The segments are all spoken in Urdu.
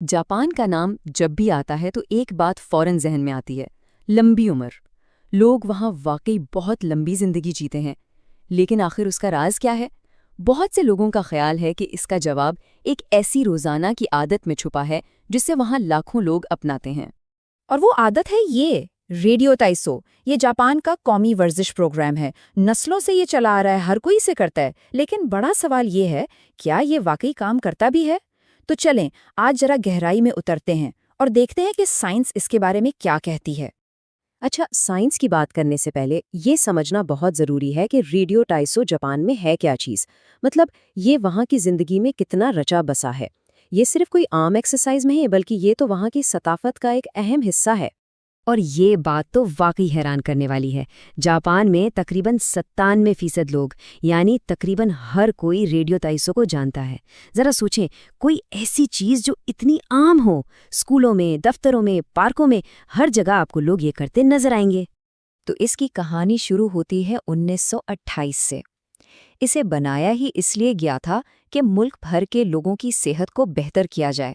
جاپان کا نام جب بھی آتا ہے تو ایک بات فوراً ذہن میں آتی ہے: لمبی عمر۔ لوگ وہاں واقعی بہت لمبی زندگی جیتے ہیں، لیکن آخر اس کا راز کیا ہے؟ بہت سے لوگوں کا خیال ہے کہ اس کا جواب ایک ایسی روزانہ کی عادت میں چھپا ہے جسے وہاں لاکھوں لوگ اپناتے ہیں۔ اور وہ عادت ہے یہ ریڈیو تائسو۔ یہ جاپان کا قومی ورزش پروگرام ہے، نسلوں سے یہ چلا آ رہا ہے، ہر کوئی اسے کرتا ہے۔ لیکن بڑا سوال یہ ہے، کیا یہ واقعی کام کرتا بھی ہے؟ تو چلیں آج ذرا گہرائی میں اترتے ہیں اور دیکھتے ہیں کہ سائنس اس کے بارے میں کیا کہتی ہے۔ اچھا، سائنس کی بات کرنے سے پہلے یہ سمجھنا بہت ضروری ہے کہ ریڈیو تائسو جاپان میں ہے کیا چیز، مطلب یہ وہاں کی زندگی میں کتنا رچا بسا ہے۔ یہ صرف کوئی عام ایکسرسائز نہیں ہے، بلکہ یہ تو وہاں کی ثقافت کا ایک اہم حصہ ہے۔ اور یہ بات تو واقعی حیران کرنے والی ہے۔ جاپان میں تقریباً 97% لوگ، یعنی تقریباً ہر کوئی ریڈیو تائسو کو جانتا ہے۔ ذرا سوچیں، کوئی ایسی چیز جو اتنی عام ہو، اسکولوں میں، دفتروں میں، پارکوں میں، ہر جگہ آپ کو لوگ یہ کرتے نظر آئیں گے۔ تو اس کی کہانی شروع ہوتی ہے 1928 سے۔ اسے بنایا ہی اس لیے گیا تھا کہ ملک بھر کے لوگوں کی صحت کو بہتر کیا جائے،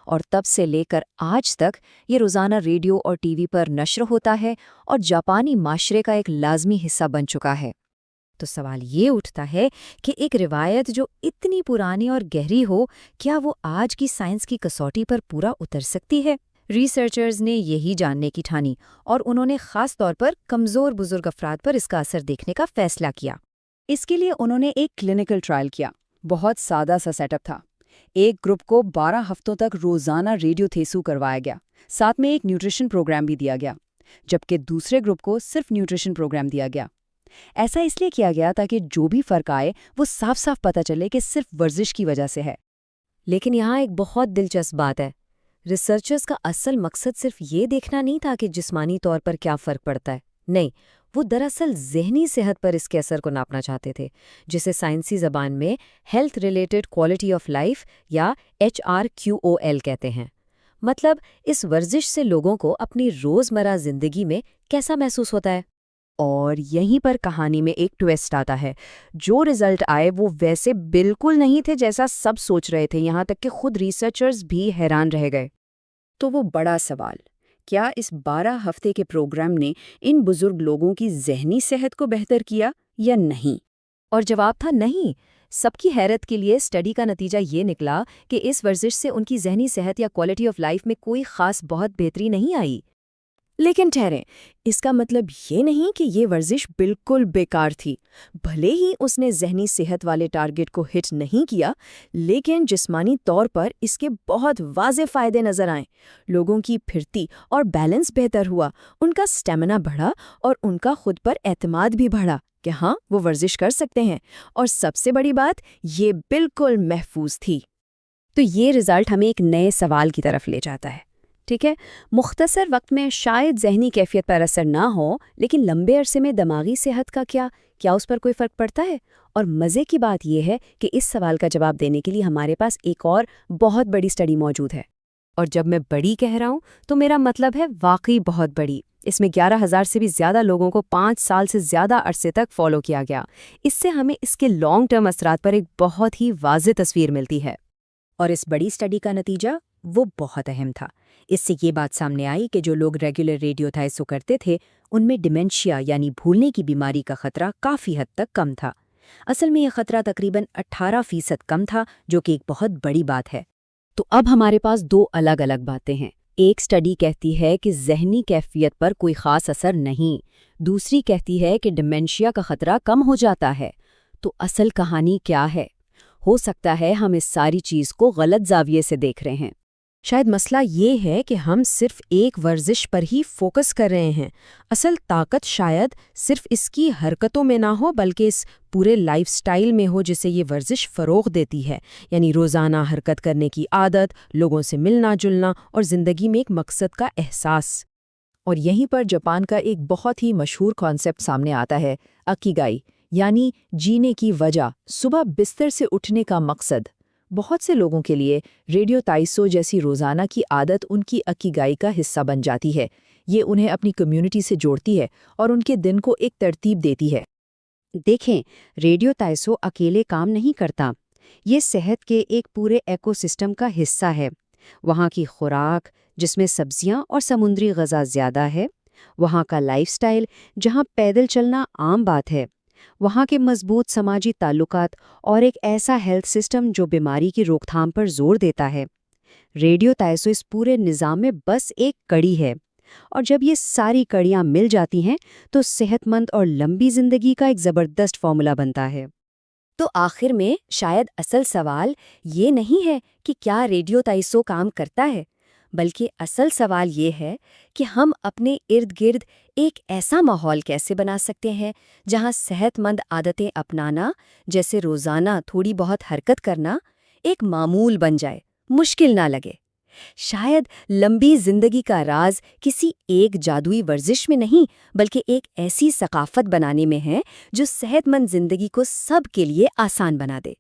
اور تب سے لے کر آج تک یہ روزانہ ریڈیو اور ٹی وی پر نشر ہوتا ہے اور جاپانی معاشرے کا ایک لازمی حصہ بن چکا ہے۔ تو سوال یہ اٹھتا ہے کہ ایک روایت جو اتنی پرانی اور گہری ہو، کیا وہ آج کی سائنس کی کسوٹی پر پورا اتر سکتی ہے؟ ریسرچرز نے یہی جاننے کی ٹھانی، اور انہوں نے خاص طور پر کمزور بزرگ افراد پر اس کا اثر دیکھنے کا فیصلہ کیا۔ اس کے لیے انہوں نے ایک کلینکل ٹرائل کیا۔ بہت سادہ سا سیٹ اپ تھا۔ ایک گروپ کو 12 ہفتوں تک روزانہ ریڈیو تھیسو کروایا گیا، ساتھ میں ایک نیوٹریشن پروگرام بھی دیا گیا، جبکہ دوسرے گروپ کو صرف نیوٹریشن پروگرام دیا گیا۔ ایسا اس لیے کیا گیا تاکہ جو بھی فرق آئے وہ صاف صاف پتہ چلے کہ صرف ورزش کی وجہ سے ہے۔ لیکن یہاں ایک بہت دلچسپ بات ہے، ریسرچرز کا اصل مقصد صرف یہ دیکھنا نہیں تھا کہ جسمانی طور پر کیا فرق پڑتا ہے، نہیں، وہ دراصل ذہنی صحت پر اس کے اثر کو ناپنا چاہتے تھے، جسے سائنسی زبان میں health related quality of life یا HRQOL کہتے ہیں۔ مطلب اس ورزش سے لوگوں کو اپنی روزمرہ زندگی میں کیسا محسوس ہوتا ہے۔ اور یہیں پر کہانی میں ایک ٹویسٹ آتا ہے۔ جو رزلٹ آئے وہ ویسے بالکل نہیں تھے جیسا سب سوچ رہے تھے، یہاں تک کہ خود ریسرچرز بھی حیران رہ گئے۔ تو وہ بڑا سوال، کیا اس 12 ہفتے کے پروگرام نے ان بزرگ لوگوں کی ذہنی صحت کو بہتر کیا یا نہیں؟ اور جواب تھا نہیں۔ سب کی حیرت کے لیے اسٹڈی کا نتیجہ یہ نکلا کہ اس ورزش سے ان کی ذہنی صحت یا کوالٹی آف لائف میں کوئی خاص بہت بہتری نہیں آئی۔ لیکن ٹھہریں، اس کا مطلب یہ نہیں کہ یہ ورزش بالکل بیکار تھی۔ بھلے ہی اس نے ذہنی صحت والے ٹارگٹ کو ہٹ نہیں کیا، لیکن جسمانی طور پر اس کے بہت واضح فائدے نظر آئیں۔ لوگوں کی پھرتی اور بیلنس بہتر ہوا، ان کا سٹیمنا بڑھا اور ان کا خود پر اعتماد بھی بڑھا کہ ہاں وہ ورزش کر سکتے ہیں، اور سب سے بڑی بات، یہ بالکل محفوظ تھی۔ تو یہ رزلٹ ہمیں ایک نئے سوال کی طرف لے جاتا ہے۔ ٹھیک ہے، مختصر وقت میں شاید ذہنی کیفیت پر اثر نہ ہو، لیکن لمبے عرصے میں دماغی صحت کا کیا اس پر کوئی فرق پڑتا ہے؟ اور مزے کی بات یہ ہے کہ اس سوال کا جواب دینے کے لیے ہمارے پاس ایک اور بہت بڑی اسٹڈی موجود ہے۔ اور جب میں بڑی کہہ رہا ہوں تو میرا مطلب ہے واقعی بہت بڑی۔ اس میں 11,000 سے بھی زیادہ لوگوں کو 5 سال سے زیادہ عرصے تک فالو کیا گیا۔ اس سے ہمیں اس کے لانگ ٹرم اثرات پر ایک بہت ہی واضح تصویر ملتی ہے۔ اور اس بڑی اسٹڈی کا نتیجہ وہ بہت اہم تھا۔ اس سے یہ بات سامنے آئی کہ جو لوگ ریگولر ریڈیو تھائسو کرتے تھے، ان میں ڈیمنشیا یعنی بھولنے کی بیماری کا خطرہ کافی حد تک کم تھا۔ اصل میں یہ خطرہ تقریباً 18% کم تھا، جو کہ ایک بہت بڑی بات ہے۔ تو اب ہمارے پاس 2 الگ الگ باتیں ہیں۔ ایک سٹڈی کہتی ہے کہ ذہنی کیفیت پر کوئی خاص اثر نہیں، دوسری کہتی ہے کہ ڈیمنشیا کا خطرہ کم ہو جاتا ہے۔ تو اصل کہانی کیا ہے؟ ہو سکتا ہے ہم اس ساری چیز کو غلط زاویے سے دیکھ رہے ہیں۔ شاید مسئلہ یہ ہے کہ ہم صرف ایک ورزش پر ہی فوکس کر رہے ہیں۔ اصل طاقت شاید صرف اس کی حرکتوں میں نہ ہو، بلکہ اس پورے لائف سٹائل میں ہو جسے یہ ورزش فروغ دیتی ہے، یعنی روزانہ حرکت کرنے کی عادت، لوگوں سے ملنا جلنا اور زندگی میں ایک مقصد کا احساس۔ اور یہیں پر جاپان کا ایک بہت ہی مشہور کانسیپٹ سامنے آتا ہے، اکیگائی، یعنی جینے کی وجہ، صبح بستر سے اٹھنے کا مقصد۔ بہت سے لوگوں کے لیے ریڈیو تائسو جیسی روزانہ کی عادت ان کی اکیگائی کا حصہ بن جاتی ہے۔ یہ انہیں اپنی کمیونٹی سے جوڑتی ہے اور ان کے دن کو ایک ترتیب دیتی ہے۔ دیکھیں، ریڈیو تائسو اکیلے کام نہیں کرتا، یہ صحت کے ایک پورے ایکو سسٹم کا حصہ ہے۔ وہاں کی خوراک جس میں سبزیاں اور سمندری غذا زیادہ ہے، وہاں کا لائف سٹائل جہاں پیدل چلنا عام بات ہے، وہاں کے مضبوط سماجی تعلقات اور ایک ایسا ہیلتھ سسٹم جو بیماری کی روک تھام پر زور دیتا ہے۔ ریڈیو تائسو اس پورے نظام میں بس ایک کڑی ہے، اور جب یہ ساری کڑیاں مل جاتی ہیں تو صحت مند اور لمبی زندگی کا ایک زبردست فارمولا بنتا ہے۔ تو آخر میں شاید اصل سوال یہ نہیں ہے کہ کیا ریڈیو تائسو کام کرتا ہے، بلکہ اصل سوال یہ ہے کہ ہم اپنے ارد گرد ایک ایسا ماحول کیسے بنا سکتے ہیں جہاں صحت مند عادتیں اپنانا، جیسے روزانہ تھوڑی بہت حرکت کرنا، ایک معمول بن جائے، مشکل نہ لگے۔ شاید لمبی زندگی کا راز کسی ایک جادوئی ورزش میں نہیں، بلکہ ایک ایسی ثقافت بنانے میں ہے جو صحت مند زندگی کو سب کے لیے آسان بنا دے۔